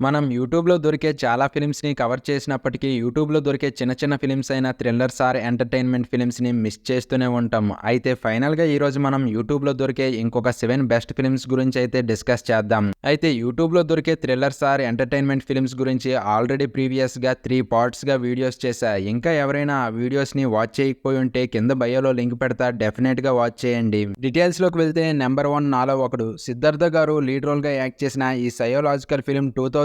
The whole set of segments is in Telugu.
మనం యూట్యూబ్‌లో దొరికే చాలా ఫిల్మ్స్‌ని కవర్ చేసినప్పటికీ, యూట్యూబ్‌లో దొరికే చిన్న చిన్న ఫిల్మ్స్ అయిన థ్రిల్లర్స్ ఆర్ ఎంటర్‌టైన్‌మెంట్ ఫిల్మ్స్‌ని మిస్ చేస్తూనే ఉంటాం. అయితే ఫైనల్‌గా ఈరోజు మనం యూట్యూబ్‌లో దొరికే ఇంకొక 7 బెస్ట్ ఫిల్మ్స్ గురించి అయితే డిస్కస్ చేద్దాం. అయితే యూట్యూబ్‌లో దొరికే థ్రిల్లర్స్ ఆర్ ఎంటర్‌టైన్‌మెంట్ ఫిల్మ్స్ గురించి ఆల్రెడీ ప్రీవియస్‌గా 3 పార్ట్స్‌గా వీడియోస్ చేశా. ఇంకా ఎవరైనా ఆ వీడియోస్‌ని వాచ్ చేయకపోయి ఉంటే కింద బయోలో లింక్ పెడతా, డెఫినెట్‌గా వాచ్ చేయండి. డీటెయిల్స్‌లోకి వెళ్తే నంబర్ 1 నాలో ఒకడు సిద్ధార్థ గారు లీడ్ రోల్‌గా యాక్ట్ చేసిన ఈ సైకలాజికల్ ఫిల్మ్ 2015లో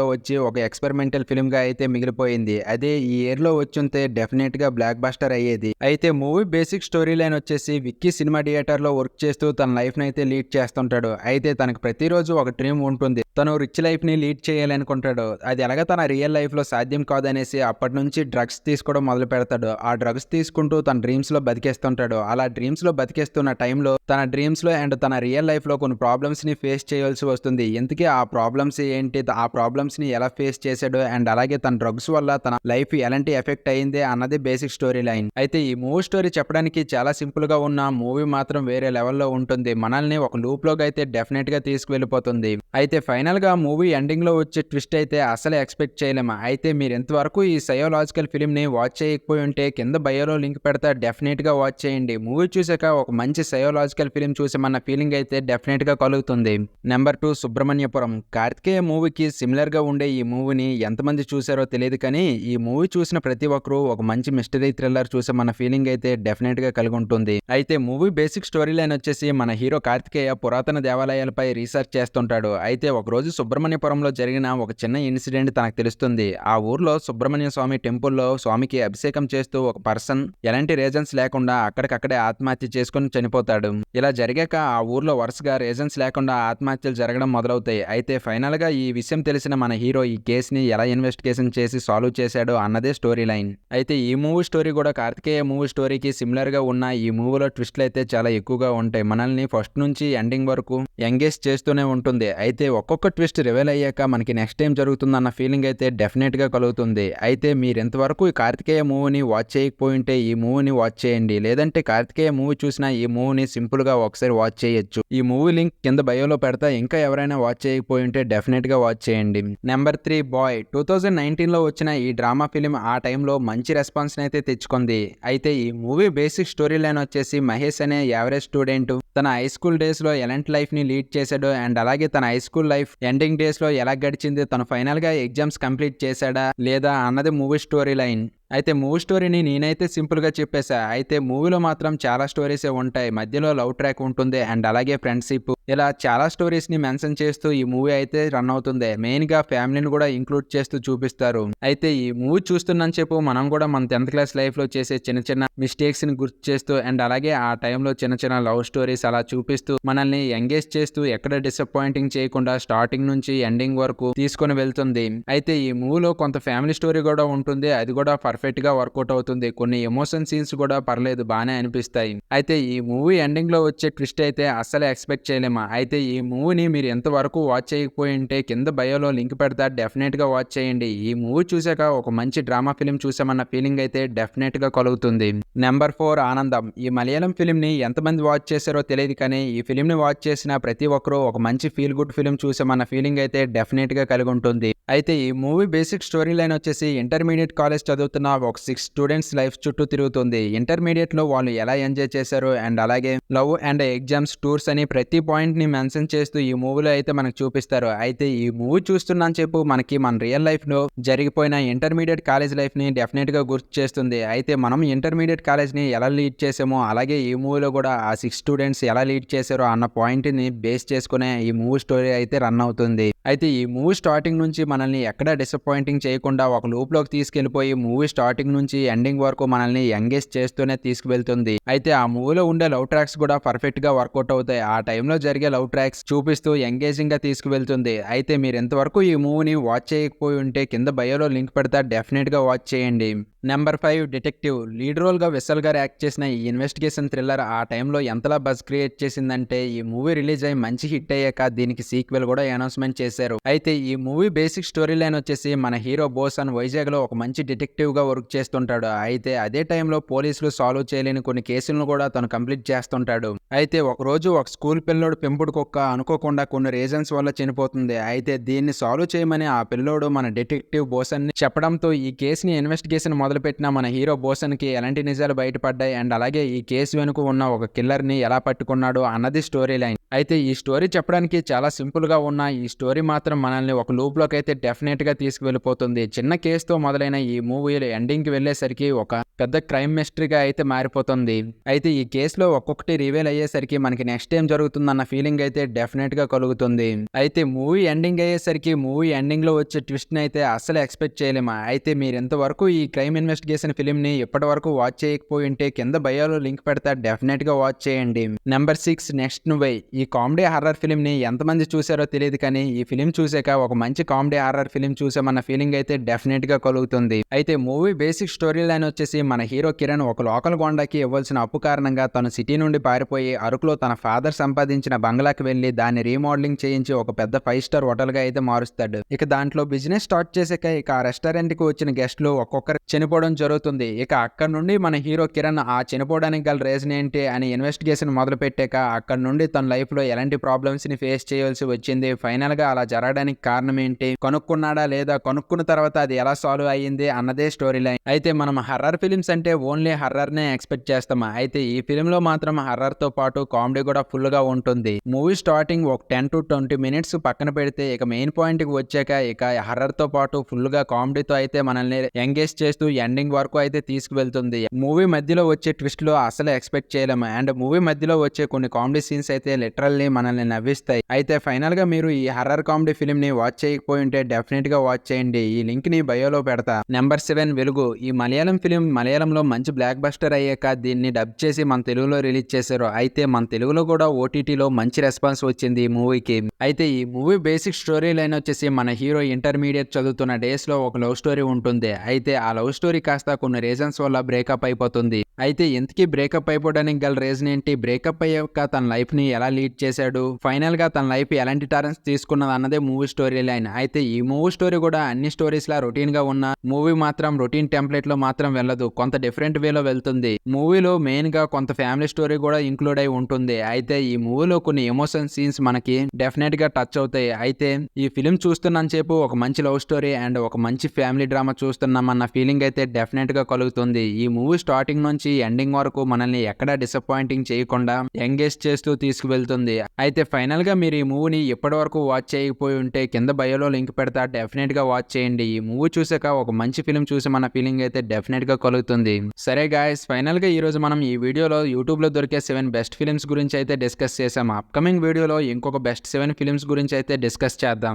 వచ్చి ఒక ఎక్స్పెరిమెంటల్ ఫిల్మ్‌గా అయితే మిగిలిపోయింది. అదే ఈ ఇయర్‌లో వచ్చుంటే డెఫినెట్‌గా బ్లాక్ బస్టర్ అయ్యేది. అయితే మూవీ బేసిక్ స్టోరీ లైన్ వచ్చేసి విక్కీ సినిమా థియేటర్‌లో వర్క్ చేస్తూ తన లైఫ్‌ని అయితే లీడ్ చేస్తుంటాడు. అయితే తనకు ప్రతిరోజు ఒక డ్రీమ్ ఉంటుంది. తను రిచ్ లైఫ్‌ని లీడ్ చేయాలనుకుంటాడు. అది ఎలాగ తన రియల్ లైఫ్‌లో సాధ్యం కాదనేసి అప్పటినుంచి డ్రగ్స్ తీసుకోవడం మొదలుపెడతాడు. ఆ డ్రగ్స్ తీసుకుంటూ తన డ్రీమ్స్‌లో బతికేస్తుంటాడు. అలా డ్రీమ్స్‌లో బతికేస్తున్న టైంలో తన డ్రీమ్స్‌లో అండ్ తన రియల్ లైఫ్‌లో కొన్ని ప్రాబ్లమ్స్‌ని ఫేస్ చేయాల్సి వస్తుంది. ఇంతకీ ఆ ప్రాబ్లమ్స్ ఏంటి? ఆ ప్రాబ్లమ్స్‌ని ఎలా ఫేస్ చేశాడు? అండ్ అలాగే తన డ్రగ్స్ వల్ల తన లైఫ్ ఎలాంటి ఎఫెక్ట్ అయింది అన్నది బేసిక్ స్టోరీ లైన్. అయితే ఈ మూవీ స్టోరీ చెప్పడానికి చాలా సింపుల్‌గా ఉన్న మూవీ మాత్రం వేరే లెవెల్‌లో ఉంటుంది. మనల్ని ఒక లూప్‌లోకి అయితే డెఫినెట్‌గా తీసుకువెళ్ళిపోతుంది. అయితే ఫైనల్‌గా మూవీ ఎండింగ్‌లో వచ్చే ట్విస్ట్ అయితే అసలు ఎక్స్‌పెక్ట్ చేయలేము. అయితే మీరు ఇంతవరకు ఈ సైకలాజికల్ ఫిల్మ్‌ని వాచ్ చేయకపోయి ఉంటే కింద బయోలో లింక్ పెడతా, డెఫినెట్‌గా వాచ్ చేయండి. మూవీ చూసాక ఒక మంచి సైకలాజికల్ ఫిల్మ్ చూసామన్న ఫీలింగ్ అయితే డెఫినెట్‌గా కలుగుతుంది. నెంబర్ 2 సుబ్రహ్మణ్యపురం. కార్తికేయ మూవీకి సిమిలర్‌గా ఉండే ఈ మూవీని ఎంతమంది చూసారో తెలియదు కానీ, ఈ మూవీ చూసిన ప్రతి ఒక్కరు ఒక మంచి మిస్టరీ థ్రిల్లర్ చూసామన్న ఫీలింగ్ అయితే డెఫినెట్‌గా కలిగి ఉంటుంది. అయితే మూవీ బేసిక్ స్టోరీ లైన్ వచ్చేసి మన హీరో కార్తికేయ పురాతన దేవాలయాలపై రీసెర్చ్ చేస్తుంటాడు. అయితే ఒకరోజు సుబ్రహ్మణ్యపురంలో జరిగిన ఒక చిన్న ఇన్సిడెంట్ తనకు తెలుస్తుంది. ఆ ఊర్లో సుబ్రహ్మణ్య స్వామి టెంపుల్‌లో స్వామికి అభిషేకం చేస్తూ ఒక పర్సన్ ఎలాంటి రీజన్స్ లేకుండా అక్కడికక్కడే ఆత్మహత్య చేసుకొని చనిపోతాడు. ఇలా జరిగాక ఆ ఊర్లో వరుసగా రీజన్స్ లేకుండా ఆత్మహత్యలు జరగడం మొదలవుతాయి. అయితే ఫైనల్‌గా ఈ విషయం తెలిసిన మన హీరో ఈ కేస్‌ని ఎలా ఇన్వెస్టిగేషన్ చేసి సాల్వ్ చేశాడో అన్నదే స్టోరీ లైన్. అయితే ఈ మూవీ స్టోరీ కూడా కార్తికేయ మూవీ స్టోరీకి సిమిలర్‌గా ఉన్న ఈ మూవీలో ట్విస్ట్‌లు అయితే చాలా ఎక్కువగా ఉంటాయి. మనల్ని ఫస్ట్ నుంచి ఎండింగ్ వరకు ఎంగేజ్ చేస్తూనే ఉంటుంది. అయితే ఒక్కొక్క ట్విస్ట్ రివీల్ అయ్యాక మనకి నెక్స్ట్ ఏం జరుగుతుందన్న ఫీలింగ్ అయితే డెఫినెట్‌గా కలుగుతుంది. అయితే మీరు ఇంతవరకు ఈ కార్తికేయ మూవీని వాచ్ చేయకపోయింటే ఈ మూవీని వాచ్ చేయండి. లేదంటే కార్తికేయ మూవీ చూసినా ఈ మూవీని సింపుల్‌గా ఒకసారి వాచ్ చేయొచ్చు. ఈ మూవీ లింక్ కింద బయోలో పెడతా. ఇంకా ఎవరైనా వాచ్ చేయకపోయింటే డెఫినెట్‌గా వాచ్ చేయండి. Number 3 bye. 2019లో వచ్చిన ఈ డ్రామా ఫిల్మ్ ఆ టైంలో మంచి రెస్పాన్స్‌ని అయితే తెచ్చుకుంది. అయితే ఈ మూవీ బేసిక్ స్టోరీ లైన్ వచ్చేసి మహేష్ అనే యావరేజ్ స్టూడెంట్ తన హై స్కూల్ డేస్‌లో ఎలాంటి లైఫ్‌ని లీడ్ చేశాడో అండ్ అలాగే తన హై స్కూల్ లైఫ్ ఎండింగ్ డేస్‌లో ఎలా గడిచింది, తను ఫైనల్‌గా ఎగ్జామ్స్ కంప్లీట్ చేశాడా లేదా అన్నది మూవీ స్టోరీ లైన్. అయితే మూవీ స్టోరీని నేనైతే సింపుల్‌గా చెప్పేసా. అయితే మూవీలో మాత్రం చాలా స్టోరీసే ఉంటాయి. మధ్యలో లవ్ ట్రాక్ ఉంటుంది అండ్ అలాగే ఫ్రెండ్‌షిప్ ఇలా చాలా స్టోరీస్‌ని మెన్షన్ చేస్తూ ఈ మూవీ అయితే రన్ అవుతుంది. మెయిన్‌గా ఫ్యామిలీని కూడా ఇంక్లూడ్ చేస్తూ చూపిస్తారు. అయితే ఈ మూవీ చూస్తున్నంత సేపు మనం కూడా మన 10th క్లాస్ లైఫ్‌లో చేసే చిన్న చిన్న మిస్టేక్స్‌ని గుర్తు చేస్తూ అండ్ అలాగే ఆ టైంలో చిన్న చిన్న లవ్ స్టోరీస్ అలా చూపిస్తూ మనల్ని ఎంగేజ్ చేస్తూ ఎక్కడ డిసప్పాయింటింగ్ చేయకుండా స్టార్టింగ్ నుంచి ఎండింగ్ వరకు తీసుకొని వెళ్తుంది. అయితే ఈ మూవీలో కొంత ఫ్యామిలీ స్టోరీ కూడా ఉంటుంది. అది కూడా పర్ఫెక్ట్‌గా వర్కౌట్ అవుతుంది. కొన్ని ఎమోషన్ సీన్స్ కూడా పర్లేదు బానే అనిపిస్తాయి. అయితే ఈ మూవీ ఎండింగ్‌లో వచ్చే ట్విస్ట్ అయితే అస్సలు ఎక్స్‌పెక్ట్ చేయలేము. అయితే ఈ మూవీని మీరు ఎంతవరకు వాచ్ చేయకపోయి ఉంటే కింద బయోలో లింక్ పెడతా, డెఫినెట్‌గా వాచ్ చేయండి. ఈ మూవీ చూసాక ఒక మంచి డ్రామా ఫిల్మ్ చూసామన్న ఫీలింగ్ అయితే డెఫినెట్‌గా కలుగుతుంది. నెంబర్ 4 ఆనందం. ఈ మలయాళం ఫిల్మ్‌ని ఎంతమంది వాచ్ చేశారో తెలియదు కానీ ఈ ఫిల్మ్‌ని వాచ్ చేసిన ప్రతి ఒక్కరు ఒక మంచి ఫీల్ గుడ్ ఫిల్మ్ చూసామన్న ఫీలింగ్ అయితే డెఫినెట్‌గా కలిగి ఉంటుంది. అయితే ఈ మూవీ బేసిక్ స్టోరీ లైన్ వచ్చేసి ఇంటర్మీడియట్ కాలేజ్ చదువుతున్న ఒక 6 స్టూడెంట్స్ లైఫ్ చుట్టూ తిరుగుతుంది. ఇంటర్మీడియట్‌లో వాళ్ళు ఎలా ఎంజాయ్ చేశారు అండ్ అలాగే లవ్ అండ్ ఎగ్జామ్స్, టూర్స్ అని ప్రతి పాయింట్‌ని మెన్షన్ చేస్తూ ఈ మూవీలో అయితే మనకు చూపిస్తారు. అయితే ఈ మూవీ చూస్తున్నంత సేపు మనకి మన రియల్ లైఫ్‌లో జరిగిపోయిన ఇంటర్మీడియట్ కాలేజ్ లైఫ్‌ని డెఫినెట్‌గా గుర్తు చేస్తుంది. అయితే మనం ఇంటర్మీడియట్ కాలేజ్‌ని ఎలా లీడ్ చేసామో అలాగే ఈ మూవీలో కూడా ఆ 6 స్టూడెంట్స్ ఎలా లీడ్ చేశారో అన్న పాయింట్‌ని బేస్ చేసుకునే ఈ మూవీ స్టోరీ అయితే రన్ అవుతుంది. అయితే ఈ మూవీ స్టార్టింగ్ నుంచి మనల్ని ఎక్కడా డిసప్పాయింటింగ్ చేయకుండా ఒక లూప్‌లోకి తీసుకెళ్ళిపోయి మూవీ స్టార్టింగ్ నుంచి ఎండింగ్ వరకు మనల్ని ఎంగేజ్ చేస్తూనే తీసుకువెళ్తుంది. అయితే ఆ మూవీలో ఉండే లవ్ ట్రాక్స్ కూడా పర్ఫెక్ట్‌గా వర్కౌట్ అవుతాయి. ఆ టైంలో జరిగే లవ్ ట్రాక్స్ చూపిస్తూ ఎంగేజింగ్‌గా తీసుకువెళ్తుంది. అయితే మీరు ఇంతవరకు ఈ మూవీని వాచ్ చేయకపోయి ఉంటే కింద బయోలో లింక్ పెడతా, డెఫినెట్‌గా వాచ్ చేయండి. Number 5 detective. లీడ్ రోల్‌గా విశాల్ గారు యాక్ట్ చేసిన ఈ ఇన్వెస్టిగేషన్ థ్రిల్లర్ ఆ టైంలో ఎంతలా బజ్ క్రియేట్ చేసిందంటే, ఈ మూవీ రిలీజ్ అయ్యి మంచి హిట్ అయ్యాక దీనికి సీక్వెల్ కూడా అనౌన్స్‌మెంట్ చేశారు. అయితే ఈ మూవీ బేసిక్ స్టోరీ లైన్ వచ్చేసి మన హీరో బోసన్ వైజాగ్‌లో ఒక మంచి డిటెక్టివ్‌గా వర్క్ చేస్తుంటాడు. అయితే అదే టైంలో పోలీసులు సాల్వ్ చేయలేని కొన్ని కేసులను కూడా తను కంప్లీట్ చేస్తుంటాడు. అయితే ఒకరోజు ఒక స్కూల్ పిల్లోడు పెంపుడు కుక్క అనుకోకుండా కొన్ని రీజన్స్ వల్ల చనిపోతుంది. అయితే దీన్ని సాల్వ్ చేయమని ఆ పిల్లోడు మన డిటెక్టివ్ బోసన్‌ని చెప్పడంతో ఈ కేసుని ఇన్వెస్టిగేషన్ మొదలుపెట్టిన మన హీరో బోసన్‌కి ఎలాంటి నిజాలు బయటపడ్డాయి అండ్ అలాగే ఈ కేసు వెనుక ఉన్న ఒక కిల్లర్‌ని ఎలా పట్టుకున్నాడు అన్నది స్టోరీ లైన్. అయితే ఈ స్టోరీ చెప్పడానికి చాలా సింపుల్‌గా ఉన్న ఈ స్టోరీ మాత్రం మనల్ని ఒక లూప్‌లోకి అయితే డెఫినెట్‌గా తీసుకువెళ్ళిపోతుంది. చిన్న కేసుతో మొదలైన ఈ మూవీ ఎండింగ్‌కి వెళ్ళేసరికి ఒక పెద్ద క్రైమ్ మిస్టరీగా అయితే మారిపోతుంది. అయితే ఈ కేసులో ఒక్కొక్కటి రివీల్ అయ్యేసరికి మనకి నెక్స్ట్ ఏం జరుగుతుందన్న ఫీలింగ్ అయితే డెఫినెట్‌గా కలుగుతుంది. అయితే మూవీ ఎండింగ్ అయ్యేసరికి మూవీ ఎండింగ్‌లో వచ్చే ట్విస్ట్‌ని అయితే అస్సలు ఎక్స్‌పెక్ట్ చేయలేము. అయితే మీరు ఇంతవరకు ఈ క్రైమ్ ఇన్వెస్టిగేషన్ ఫిల్మ్‌ని ఇప్పటివరకు వాచ్ చేయకపోయి ఉంటే కింద బయోలో లింక్ పెడతా డెఫినెట్‌గా వాచ్ చేయండి. నెంబర్ 6 నెక్స్ట్ నువ్వే. ఈ కామెడీ హారర్ ఫిల్మ్‌ని ఎంతమంది చూసారో తెలియదు కానీ ఈ ఫిల్మ్ చూసాక ఒక మంచి కామెడీ హారర్ ఫిల్మ్ చూసామన్న ఫీలింగ్ అయితే డెఫినెట్‌గా కలుగుతుంది. అయితే మూవీ బేసిక్ స్టోరీ లైన్ వచ్చేసి మన హీరో కిరణ్ ఒక లోకల్ గోండాకి ఇవ్వాల్సిన అప్పు కారణంగా తను సిటీ నుండి పారిపోయి అరకులో తన ఫాదర్ సంపాదించిన బంగ్లాకి వెళ్లి దాన్ని రీమోడలింగ్ చేయించి ఒక పెద్ద 5 స్టార్ హోటల్ గా అయితే మారుస్తాడు. ఇక దాంట్లో బిజినెస్ స్టార్ట్ చేసాక ఇక ఆ రెస్టారెంట్ కి వచ్చిన గెస్ట్లు ఒక్కొక్కరు చనిపోవడం జరుగుతుంది. ఇక అక్కడ నుండి మన హీరో కిరణ్ ఆ చనిపోవడానికి గల రీజన్ ఏంటి అని ఇన్వెస్టిగేషన్ మొదలు పెట్టాక అక్కడ నుండి తన లైఫ్ లో ఎలాంటి ప్రాబ్లమ్స్ ని ఫేస్ చేయాల్సి వచ్చింది, ఫైనల్ గా అలా జరగడానికి కారణం ఏంటి, కనుక్కున్నాడా లేదా, కనుక్కున్న తర్వాత అది ఎలా సాల్వ్ అయ్యింది అన్నదే స్టోరీ లైన్. అయితే మనం హర్రర్ ఫిలిమ్స్ అంటే ఓన్లీ హర్రర్ నే ఎక్స్పెక్ట్ చేస్తాము. అయితే ఈ ఫిలిం లో మాత్రం హర్రర్ తో పాటు కామెడీ కూడా ఫుల్ గా ఉంటుంది. మూవీ స్టార్టింగ్ ఒక 10 to 20 మినిట్స్ పక్కన పెడితే ఇక మెయిన్ పాయింట్ కి వచ్చాక ఇక హర్రర్ తో పాటు ఫుల్ గా కామెడీతో అయితే మనల్ని ఎంగేజ్ చేస్తూ ఎండింగ్ వరకు అయితే తీసుకువెళ్తుంది. మూవీ మధ్యలో వచ్చే ట్విస్ట్ లో అసలు ఎక్స్పెక్ట్ చేయలేము అండ్ మూవీ మధ్యలో వచ్చే కొన్ని కామెడీ సీన్స్ అయితే లిటరల్లీ మనల్ని నవ్విస్తాయి. అయితే ఫైనల్ గా మీరు ఈ హర్రర్ కామెడీ ఫిల్మ్ ని వాచ్ చేయకపోయి ఉంటే డెఫినెట్ గా వాచ్ చేయండి. ఈ లింక్ ని బయోలో పెడతా. నెంబర్ 7 వెలుగు. ఈ మలయాళం ఫిలిం మలయాళంలో మంచి బ్లాక్ బస్టర్ అయ్యాక దీన్ని డబ్ చేసి మన తెలుగులో రిలీజ్ చేశారు. అయితే మన తెలుగులో కూడా ఓటీటీలో మంచి రెస్పాన్స్ వచ్చింది ఈ మూవీకి. అయితే ఈ మూవీ బేసిక్ స్టోరీ లైన్ వచ్చేసి మన హీరో ఇంటర్మీడియట్ చదువుతున్న డేస్ లో ఒక లవ్ స్టోరీ ఉంటుంది. అయితే ఆ లవ్ స్టోరీ కాస్త కొన్ని రీజన్స్ వల్ల బ్రేకప్ అయిపోతుంది. అయితే ఇంతకీ బ్రేకప్ అయిపోవడానికి గల రీజన్ ఏంటి, బ్రేకప్ అయ్యాక తన లైఫ్ ని ఎలా లీడ్ చేశాడు, ఫైనల్ గా తన లైఫ్ ఎలాంటి టర్న్స్ తీసుకున్నది అన్నదే మూవీ స్టోరీ లైన్. అయితే ఈ మూవీ స్టోరీ కూడా అన్ని స్టోరీస్ లా రొటీన్ గా ఉన్న మూవీ మాత్రం రొటీన్ టెంప్లెట్ లో మాత్రం వెళ్ళదు, కొంత డిఫరెంట్ వేలో వెళ్తుంది. మూవీలో మెయిన్ గా కొంత ఫ్యామిలీ స్టోరీ కూడా ఇంక్లూడ్ అయి ఉంటుంది. అయితే ఈ మూవీలో కొన్ని ఎమోషన్ సీన్స్ మనకి డెఫినెట్ గా టచ్ అవుతాయి. అయితే ఈ ఫిలిం చూస్తున్నంత సేపు ఒక మంచి లవ్ స్టోరీ అండ్ ఒక మంచి ఫ్యామిలీ డ్రామా చూస్తున్నామన్న ఫీలింగ్ అయితే డెఫినెట్ గా కలుగుతుంది. ఈ మూవీ స్టార్టింగ్ నుంచి ఎండింగ్ వరకు మనల్ని ఎక్కడా డిసప్పాయింటింగ్ చేయకుండా ఎంగేజ్ చేస్తూ తీసుకువెళ్తుంది. అయితే ఫైనల్ గా మీరు ఈ మూవీని ఎప్పటి వరకు వాచ్ చేయకపోయి ఉంటే కింద బయోలో లింక్ పెడతా, డెఫినెట్ గా వాచ్ చేయండి. ఈ మూవీ చూసాక ఒక మంచి ఫిలిం చూసామన్న ఫీలింగ్ అయితే డెఫినెట్ గా కలుగుతుంది. సరే గాయస్, ఫైనల్ గా ఈ రోజు మనం ఈ వీడియోలో యూట్యూబ్ లో దొరికే 7 బెస్ట్ ఫిలిమ్స్ గురించి అయితే డిస్కస్ చేసాం. అప్కమింగ్ వీడియోలో ఇంకొక బెస్ట్ 7 ఫిలిమ్స్ గురించి అయితే డిస్కస్ చేద్దాం.